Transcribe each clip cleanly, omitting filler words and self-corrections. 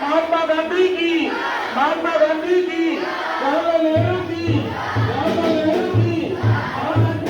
महात्मा गांधी की, महात्मा गांधी की, जवाहरलाल नेहरू की, जवाहरलाल नेहरू की, जवाहरलाल नेहरू की, जवाहरलाल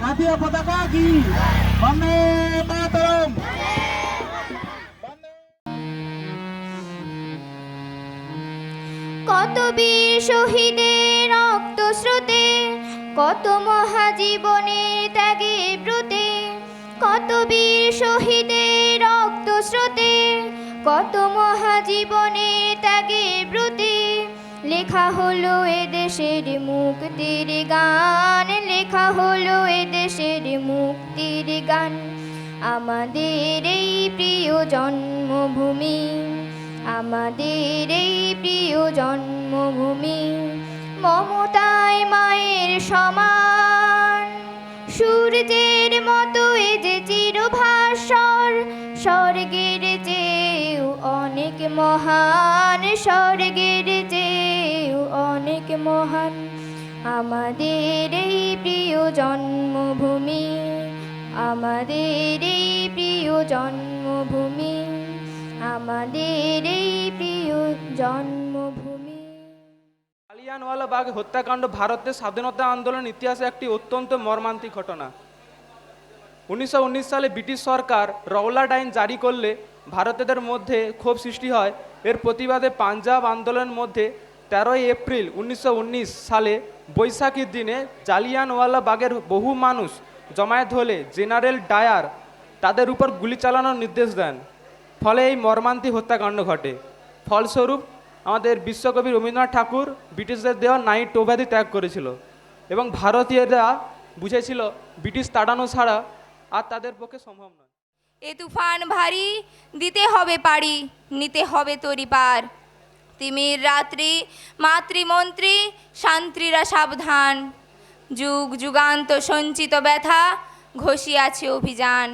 জাতীয় পতাকা কি বন্দে মাতরম। কত বীর শহীদের রক্ত স্রোতে, কত মহাজীবনে ত্যাগে ব্রতে, কত বীর শহীদের রক্ত স্রোতে, কত মহাজীবনে ত্যাগে ব্রতে, লেখা হলো এ দেশের মুক্তির গান, লেখা হলো এ দেশের মুক্তির গান। আমাদের এই প্রিয় জন্মভূমি, আমাদের এই প্রিয় জন্মভূমি, মমতায় মায়ের সমান, সূর্যের মতো এ যে চিরভাস্বর, স্বর্গের চেয়েও অনেক মহান, স্বর্গের চেয়েও অনেক মহান। আমাদের এই প্রিয় জন্মভূমি, আমাদের এই প্রিয় জন্মভূমি, আমাদের এই প্রিয় জন্মভূমি। জালিয়ানওয়ালাবাগ হত্যাকাণ্ড ভারতের স্বাধীনতা আন্দোলন ইতিহাসে একটি অত্যন্ত মর্মান্তিক ঘটনা। 1919 সালে ব্রিটিশ সরকার রওলাট আইন জারি করলে ভারতীয়দের মধ্যে ক্ষোভ সৃষ্টি হয়। এর প্রতিবাদে পাঞ্জাব আন্দোলনের মধ্যে 13 এপ্রিল 1919 সালে বৈশাখীর দিনে জালিয়ানওয়ালাবাগের বহু মানুষ জমায়েত হলে জেনারেল ডায়ার তাদের উপর গুলি চালানোর নির্দেশ দেন। ফলে এই মর্মান্তিক হত্যাকাণ্ড ঘটে। ফলস্বরূপ আমাদের বিশ্বকবি রবীন্দ্রনাথ ঠাকুর ব্রিটিশদের দেওয়া নাইট উপাধি ত্যাগ করেছিল এবং ভারতীয়রা বুঝেছিল ব্রিটিশ তাড়ানো ছাড়া আর তাদের পক্ষে সম্ভব নয়। এ তুফান ভারী দিতে হবে পারি, নিতে হবে তরি পার। তিমির রাত্রি মাতৃমন্ত্রী শান্ত্রীরা সাবধান, যুগ যুগান্ত সঞ্চিত ব্যথা ঘষিয়াছে অভিযান।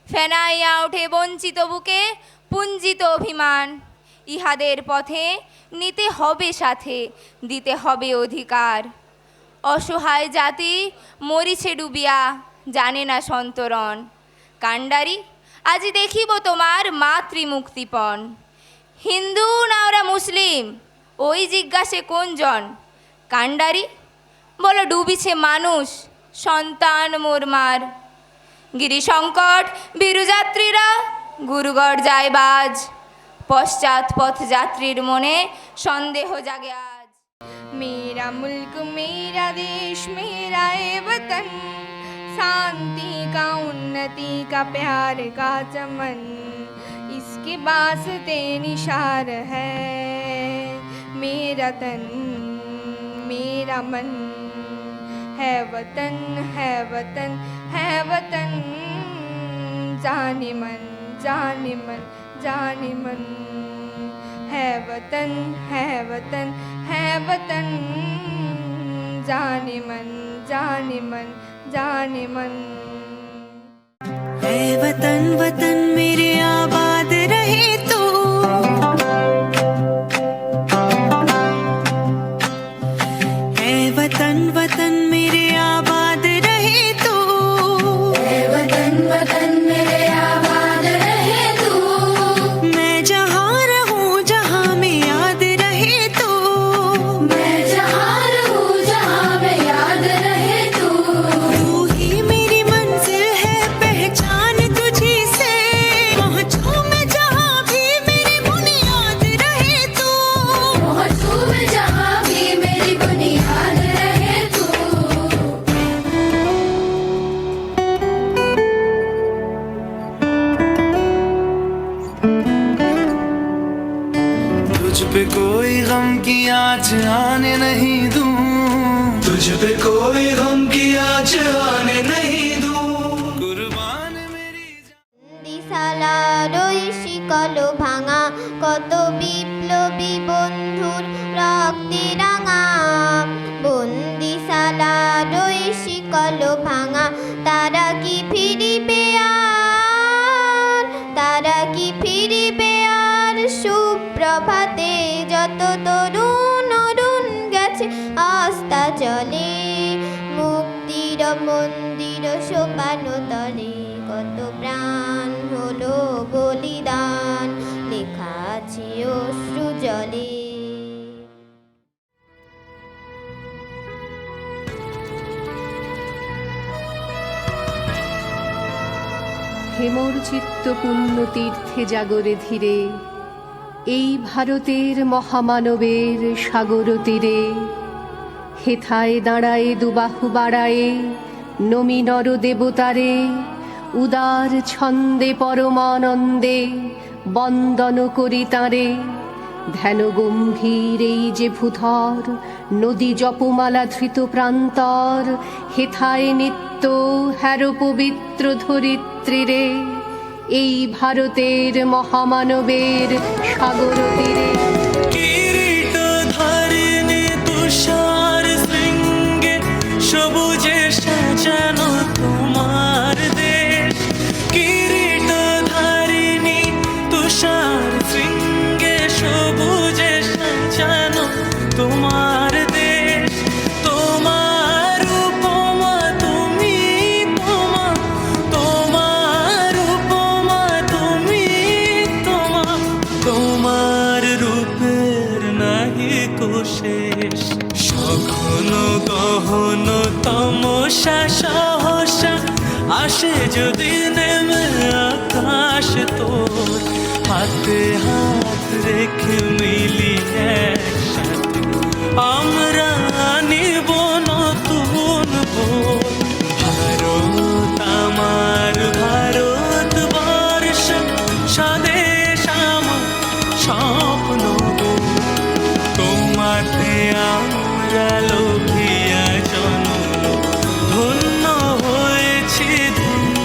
ফেনাইয়া ওঠে বঞ্চিত বুকে পুঞ্জিত অভিমান, ইহাদের পথে নিতে হবে সাথে, দিতে হবে অধিকার। অসহায় জাতি মরিছে ডুবিয়া, জানে না সন্তরণ। কাণ্ডারি, আজি দেখিব তোমার মাতৃমুক্তিপণ। হিন্দু না ওরা মুসলিম, ওই জিজ্ঞাসে কোনজন? কাণ্ডারি, বলো ডুবিছে মানুষ, সন্তান মোরমার। গিরিশঙ্কট বীরযাত্রীরা গুরুগড় যায় বাজ, পশ্চাৎ পথ যাত্রীর মনে সন্দেহ জাগে আজ। मेरा मुल्क मेरा देश मेरा ये वतन, शांति का उन्नति का प्यार का चमन, इसके वास्ते निशार है मेरा तन मेरा मन। है वतन है वतन है वतन, जाने मन जाने मन जाने मन। है वतन है वतन है वतन, जाने मन जाने मन जाने मन। है वतन वतन मेरे आबाद रहे तू, है वतन वतन मेरे आबाद रहे तू, है वतन वतन मेरे आबाद रहे तू। मैं जहाँ रहूँ जहाँ में याद रहे तू, मैं जहाँ रहूँ जहाँ में याद रहे तू। तू ही मेरी मंजिल है पहचान तुझी से, पहुँचूं मैं जहाँ भी मेरी बुनियाद रहे तू, पहुँचूं मैं जहाँ भी मेरी बुनियाद रहे तू। तुझ पे कोई गम की आँच आने नहीं दूं, तुझ पे कोई गम की आँच आने नहीं दूं। कुर्बान मेरी দিশালার ওই শিকল ভাঙা, কত বিপ্লবী বন্ধুর রক্তে রাঙা। বন্দিশালার ওই শিকল ভাঙা, তারা কি ফিরিবে আর, তারা কি ফিরিবে আর? সুপ্রভাতে যত তরুণ অরুণ গেছে আস্থা চলে, মুক্তির মন্দির সোপান তলে কত প্রাণ হলো বলিদান, লেখা আছে অশ্রু জলে। হেমর চিত্ত পুণ্য তীর্থে জাগরে ধীরে, এই ভারতের মহামানবের সাগর তীরে। হেথায় দাঁড়ায়ে দুবাহু বাড়ায়ে, নমি নর দেবতারে, উদার ছন্দে পরমানন্দে বন্দন করি তাঁরে। ধ্যান গম্ভীর এই যে ভূধর, নদী জপমালা ধৃত প্রান্তর। হেথায় নিত্য হ্যারো পবিত্র ধরিত্রীরে, এই ভারতের মহামানবের সাগর তীরে। কিরীট ধারিণী তুষার শৃঙ্গে, সবুজে সাজানো তোমার দেশ। কিরীট ধারিণী তুষার শৃঙ্গে, সবুজে সাজানো তোমার দেশ। তোমার উপমা তুমি তোমা, তোমার উপমা তুমি তোমা, তোমার রূপের নাহি কোশেষ। সঘন গহন তমসা সহসা, আসে যদি নেমে আকাশ তোর। হাতে হাত রেখে মিলি একসাথে, আমরা নিব নতুন ভোর। ভারত আমার ভারত বর্ষ, স্বদেশ আমার স্বপ্ন গো। তোমাতে আমরা লোভিয়া জন্ম, ধন্য হয়েছি ধন্য।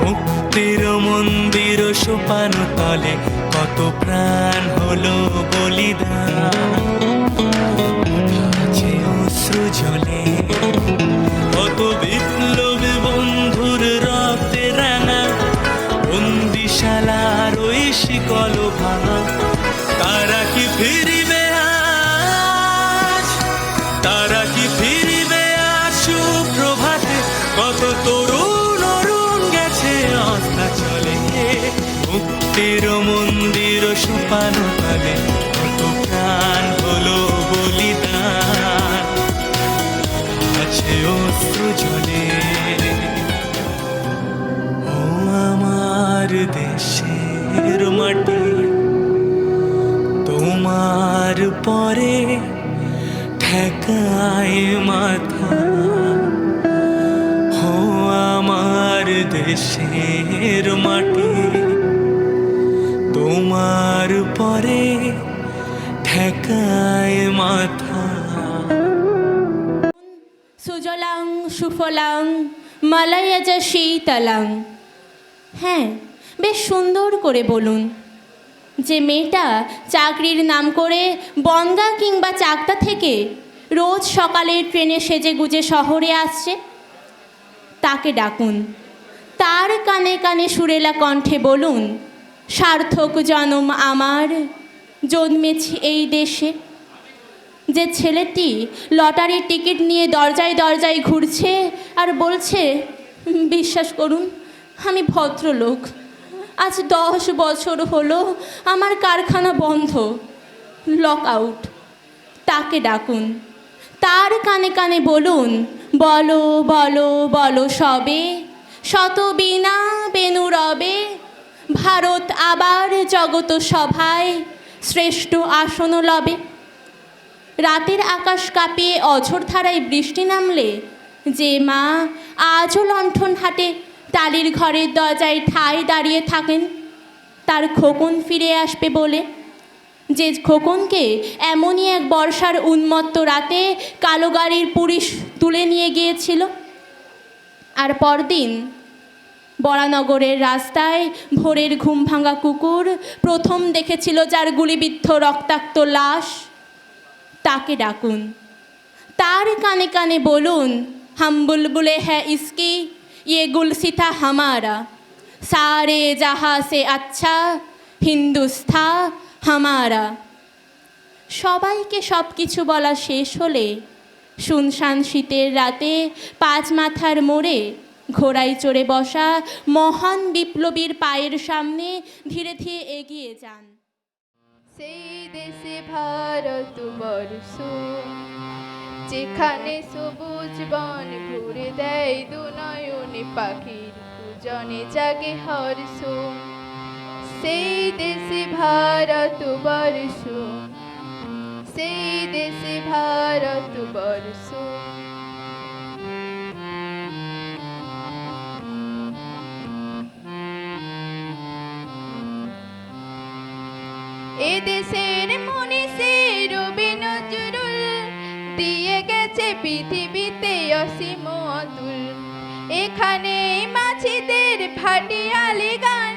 মুক্তির মন্দির সোপান তলে, কত প্রাণ হলো বলিদান। আছে অশ্রু জলে, কত বিপ্লবী বন্ধুর রক্তে রাঙা। বন্দি বরিশালার ওই শিকল ভাঙা, তারা কি ফিরিবে আজ, তারা কি ফিরিবে আজ সুপ্রভাতে? কত তরুণ অরুণ গেছে অস্তাচলে, মুক্তির মন্দির সোপান তলে কত প্রাণ হলো বলিদান, আছে অশ্রু জলে। ও আমার দেশের মাটি, তোমার পরে ঠেকায় মাথা। ও আমার দেশের মাটি, তোমার পরে ঠেকায় মাথা। সুজলাং সুফলাং মালয়জ শীতলাং। হ্যাঁ, বেশ সুন্দর করে বলুন যে মেয়েটা চাকরির নাম করে বনগাঁ কিংবা চাকদা থেকে রোজ সকালের ট্রেনে সেজে গুজে শহরে আসছে, তাকে ডাকুন। তার কানে কানে সুরেলা কণ্ঠে বলুন, সার্থক জনম আমার, জন্মেছি এই দেশে। যে ছেলেটি লটারির টিকিট নিয়ে দরজায় দরজায় ঘুরছে আর বলছে, বিশ্বাস করুন আমি ভদ্রলোক, আজ 10 বছর হলো আমার কারখানা বন্ধ, লক আউট, তাকে ডাকুন। তার কানে কানে বলুন, বলো বলো বলো সবে, শত বীণা বেনু রবে, ভারত আবার জগত সভায় শ্রেষ্ঠ আসন লবে। রাতের আকাশ কাঁপিয়ে অঝোর ধারায় বৃষ্টি নামলে যে মা আজও লণ্ঠন হাতে টালির ঘরের দরজায় ঠায় দাঁড়িয়ে থাকেন তার খোকন ফিরে আসবে বলে, যে খোকনকে এমনই এক বর্ষার উন্মত্ত রাতে কালো গাড়ির পুলিশ তুলে নিয়ে গিয়েছিল, আর পরদিন বরানগরের রাস্তায় ভোরের ঘুম ভাঙা কুকুর প্রথম দেখেছিল যার গুলিবিদ্ধ রক্তাক্ত লাশ, তাকে ডাকুন। তার কানে কানে বলুন, হাম বুলবুলে হ্যাঁ ইসকি, ইয়ে গুলসিতা হামারা, সারে জাহা সে আচ্ছা হিন্দুস্থা হামারা। সবাইকে সব কিছু বলা শেষ হলে শুনশান শীতের রাতে পাঁচ মাথার মোড়ে ঘোড়ায় চড়ে বসা মহান বিপ্লবীর পায়ের সামনে ধীরে ধীরে এগিয়ে যান। সেই দেশে ভারতবর্ষ, যেখানে সবুজ বন ভরে দেয় দুনয়নে পাখির পূজনে জাগে হর্ষ। সেই দেশে ভারতবর্ষ, সেই দেশে ভারতবর্ষ। এ দেশের মনীষী রবি নজরুল দিয়ে গেছে পৃথিবীতে অসীম অতুল। এখানে মাছিদের ভাটিয়ালি গান,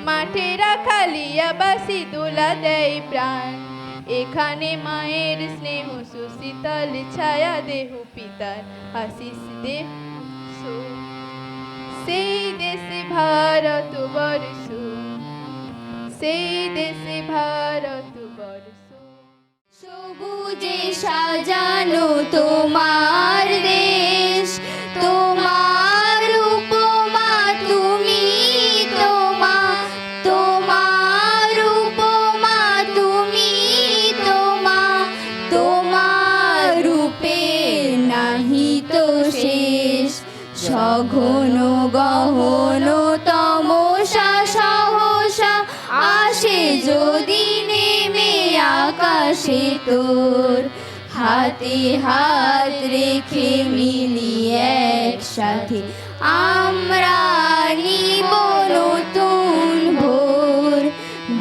মাঠে রাখালিয়া বাসি দোলা দেয় প্রাণ। এখানে মায়ের স্নেহ সুশীতল ছায়া দেহ পিতার আশিস দেহ। সেই দেশে ভারতবর্ষ, সেই দেশে ভারতবর্ষ। সবুজে সাজানো তোমার দেশ, তোমার উপমা তুমি, তোমার উপমা তুমি, তোমার রূপে নাহি তো শেষ। সঘন গহন তমসা সহসা আসে যদি নেমে আকাশে তোর, হাতে হাত রেখে মিলি একসাথে আমরা নিব নতুন ভোর।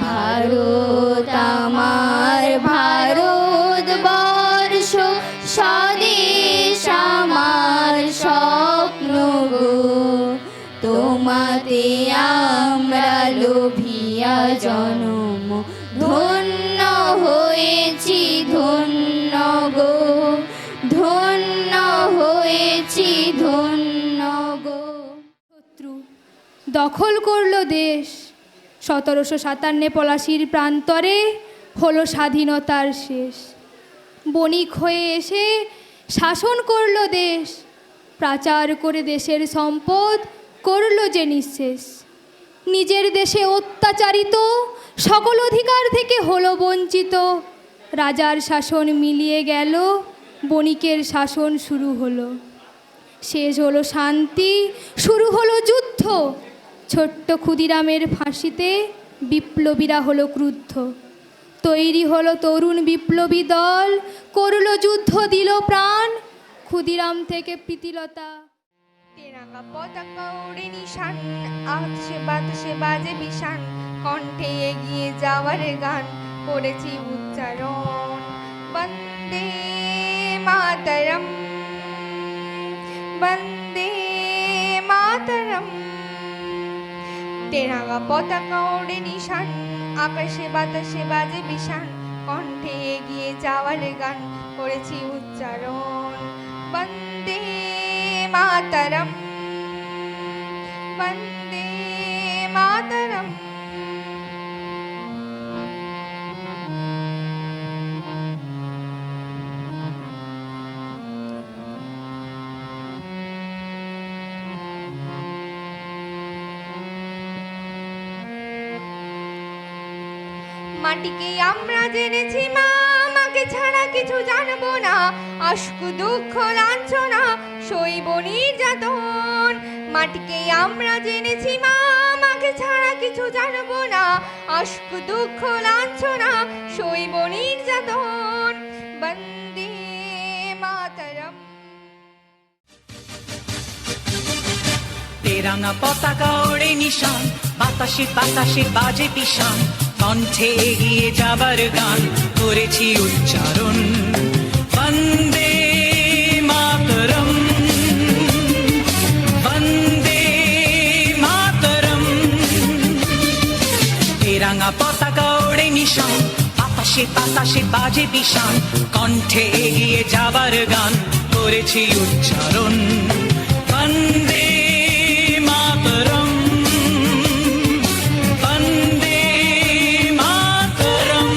ভারত আমার ভারতবর্ষ, স্বদেশ আমার স্বপ্ন গো। তোমাতে আমরা লোভিয়া জনম ধন্য হয়েছি, ধন্য গো, ধন্য হয়েছি, ধন্য গো। শত্রু দখল করলো দেশ, 1757 পলাশির প্রান্তরে হলো স্বাধীনতার শেষ। বণিক হয়ে এসে শাসন করলো দেশ, পাচার করে দেশের সম্পদ করলো যে নিঃশেষ। নিজের দেশে অত্যাচারিত, সকল অধিকার থেকে হলো বঞ্চিত। রাজার শাসন মিলিয়ে গেল, বণিকের শাসন শুরু হলো। শেষ হলো শান্তি, শুরু হলো যুদ্ধ। ছোট্ট ক্ষুদিরামের ফাঁসিতে বিপ্লবীরা হলো ক্রুদ্ধ। তৈরি হলো তরুণ বিপ্লবী দল, করলো যুদ্ধ, দিল প্রাণ। ক্ষুদিরাম থেকে প্রীতিলতা। তেরাঙ্গা পতাকা ওড়ে নিশান, আকাশে বাতাসে বাজে বিশান, কণ্ঠে এগিয়ে যাওয়ার গান করেছি উচ্চারণ। বন্দে মাতরম, বন্দে মাতরম। তেরাঙ্গা পতাকা ওড়ে নিশান, আকাশে বাতাসে বাজে বিশান, কণ্ঠে এগিয়ে যাওয়ার গান করেছি উচ্চারণ। বন্দে মাতরম, বন্দে মাতরম। মাটিকে আমরা জেনেছি মা, আমাকে ছাড়া কিছু জানবো না। আশুক দুঃখ লাঞ্ছনা সইব নির্যাতন। মাটিকে আমরা জেনেছি মা, আমাকে ছাড়া কিছু জানবো না। আশুক দুঃখ লাঞ্ছনা সইব নির্যাতন। বন্দে মাতরম। তেরাঙ্গা পতাকা ওড়ে নিশান, বাতাসে বাতাসে বাজে পিশান, কণ্ঠে এগিয়ে যাবার গান করেছি উচ্চারণ। বন্দে মাতরম, বন্দে মাতরম। তেরাঙ্গা পতাকা ওড়ে নিশান, বাতাসে বাতাসে বাজে পিশান, কণ্ঠে এগিয়ে যাবার গান করেছি উচ্চারণ। বন্দে মাতরম, বন্দে মাতরম।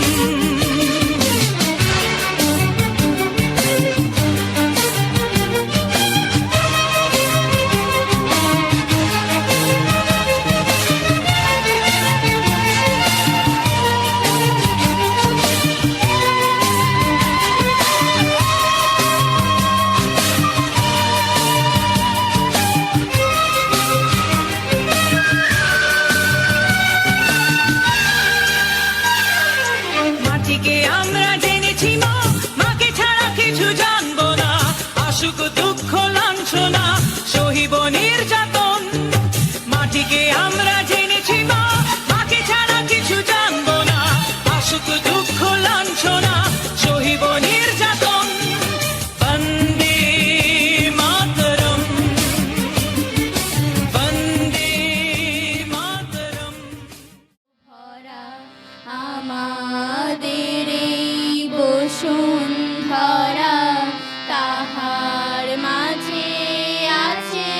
মাটিকে আমরা জেনেছি মা, মাকে ছাড়া কিছু জানবো না। আশুক দুঃখ লাঞ্ছনা সহিব নির্যাতন। মাটিকে আমরা জেনেছি মা, মাকে ছাড়া কিছু জানবো না। আশুক দুঃখ লাঞ্ছনা সহিব নির্যাতন। বন্দে মাতরম, বন্দে মাতরম। ভরা আমাদের এই বসুন্ধরা, তাহার মাঝে আছে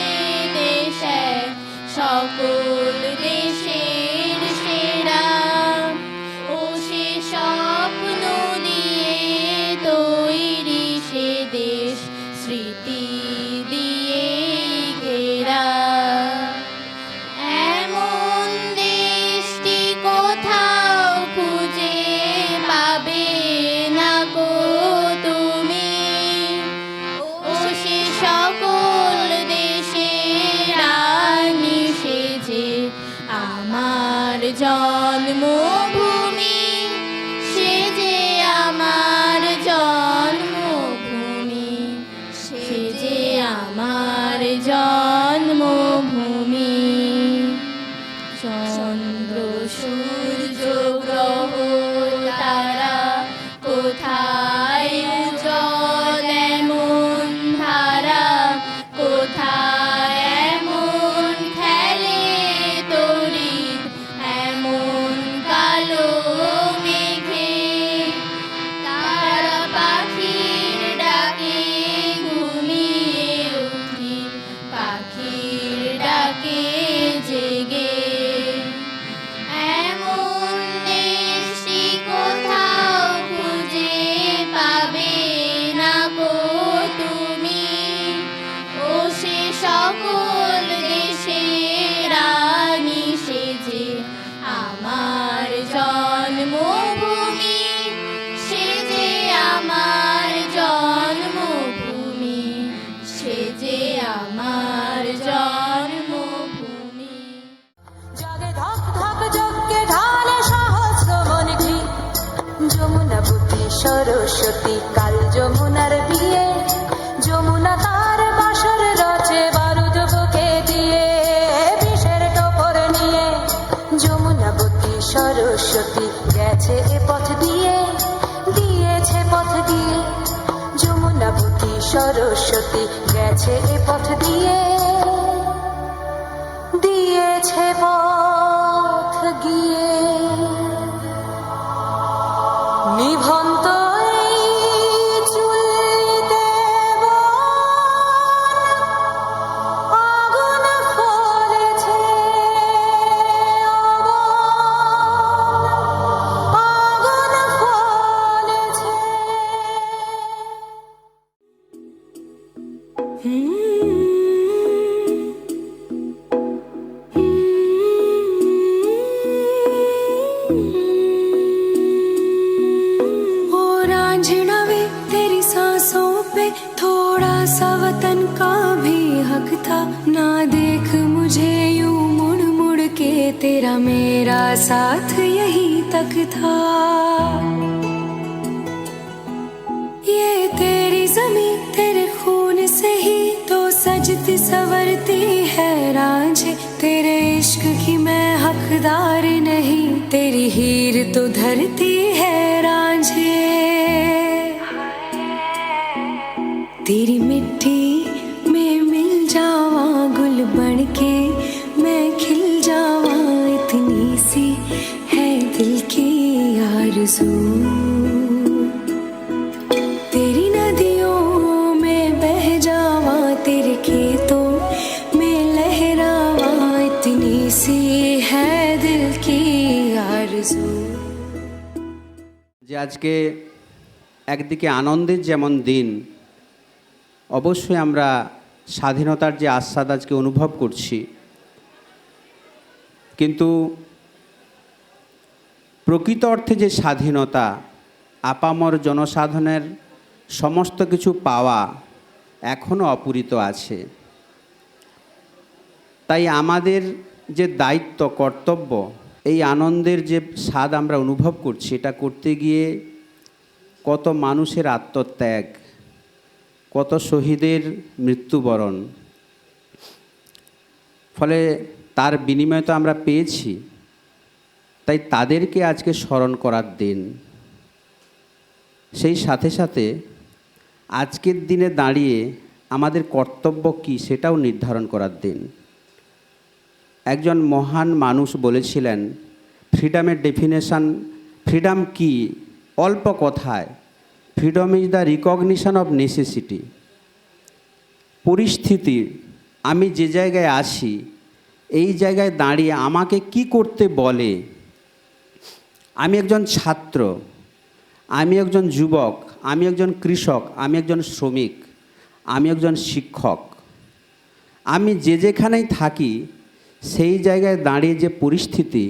দেশ এক, সকল দেশের সেরা। ও সে স্বপ্ন দিয়ে তৈরি সে দেশ, স্মৃতি দিয়ে ঘেরা। এমন দেশটি কোথাও খুঁজে পাবে না গো তুমি। ও সে সকল দেশের রানী সেজে আমার জন্মভূমি, সেজে আমার জন্মভূমি, সেজে আমার জন্মভূমি। চন্দ্র সূর্য গ্রহ তারা কোথায় উজ্জ্বল এমন ধারা, কোথায় এমন খেলে তড়িৎ, এমন কালো মেঘে। তারা পাখির ডাকে ঘুমিয়ে উঠি, পাখির ডাকে জেগে। জন্মভূমি, সে যে আমার জন্মভূমি, সে যে আমার জন্মভূমি। জাগে ধক ধক যজ্ঞে ঢালে সহস্র মন ঘি, যমুনাবতী সরস্বতী কাল যমুনার বিয়ে, যমুনা তার বাসর রচে বারুদ বুকে দিয়ে, বিষের টোপর নিয়ে যমুনাবতী সরস্বতী গেছে এ পথ দিয়ে, দিয়েছে পথ দিয়ে, যমুনাবতী সরস্বতী গেছে এ পথ দিয়ে, দিয়েছে পথ গিয়ে। নিভন্ত এই চুল্লিতে আগুন ফলেছে, আগুন ফলেছে। तेरी सांसों पे थोड़ा सा वतन का भी हक था, ना देख मुझे यूं मुड़ मुड़ के, तेरा मेरा साथ यही तक था। ये तेरी ज़मीं तेरे खून से ही तो सजती संवरती है रांझे, तेरे इश्क की मैं हकदार नहीं, तेरी हीर तो धरती है रांझे। तेरी मिट्टी में मिल जावा गुल बन के मैं खिल जावा, इतनी सी है दिल की आरज़ू। तेरी नदियों में बह जावा, तेरे खेतों में लहरावा, इतनी सी है दिल की आरज़ू। যে আজকে একদিকে আনন্দের যেমন দিন, অবশ্যই আমরা স্বাধীনতার যে আস্বাদ আজকে অনুভব করছি, কিন্তু প্রকৃত অর্থে যে স্বাধীনতা, আপামর জনসাধারণের সমস্ত কিছু পাওয়া এখনও অপূরিত আছে। তাই আমাদের যে দায়িত্ব, কর্তব্য, এই আনন্দের যে স্বাদ আমরা অনুভব করছি, এটা করতে গিয়ে কত মানুষের আত্মত্যাগ, কত শহীদের মৃত্যুবরণ, ফলে তার বিনিময় তো আমরা পেয়েছি। তাই তাদেরকে আজকে স্মরণ করার দিন। সেই সাথে সাথে আজকের দিনে দাঁড়িয়ে আমাদের কর্তব্য কী সেটাও নির্ধারণ করার দিন। একজন মহান মানুষ বলেছিলেন, ফ্রিডমের ডেফিনেশন, ফ্রিডম কি? অল্প কথায়, freedom is the recognition of necessity. পরিস্থিতি, আমি যে জায়গায় আছি এই জায়গায় দাঁড়িয়ে আমাকে কি করতে বলে। আমি একজন ছাত্র, আমি একজন যুবক, আমি একজন কৃষক, আমি একজন শ্রমিক, আমি একজন শিক্ষক, আমি যেখানেই থাকি সেই জায়গায় দাঁড়িয়ে যে পরিস্থিতি,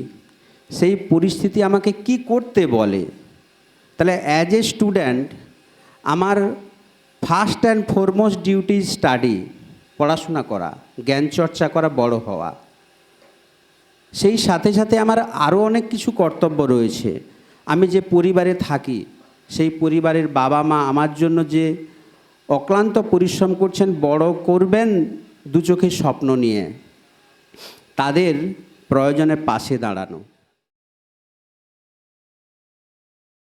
সেই পরিস্থিতি আমাকে কি করতে বলে। তাহলে অ্যাজ এ স্টুডেন্ট আমার first and foremost duty study, পড়াশোনা করা, জ্ঞান চর্চা করা, বড় হওয়া। সেই সাথে সাথে আমার আরও অনেক কিছু কর্তব্য রয়েছে। আমি যে পরিবারে থাকি সেই পরিবারের বাবা মা আমার জন্য যে অক্লান্ত পরিশ্রম করছেন, বড় করবেন দু চোখের স্বপ্ন নিয়ে, তাদের প্রয়োজনে পাশে দাঁড়ানো।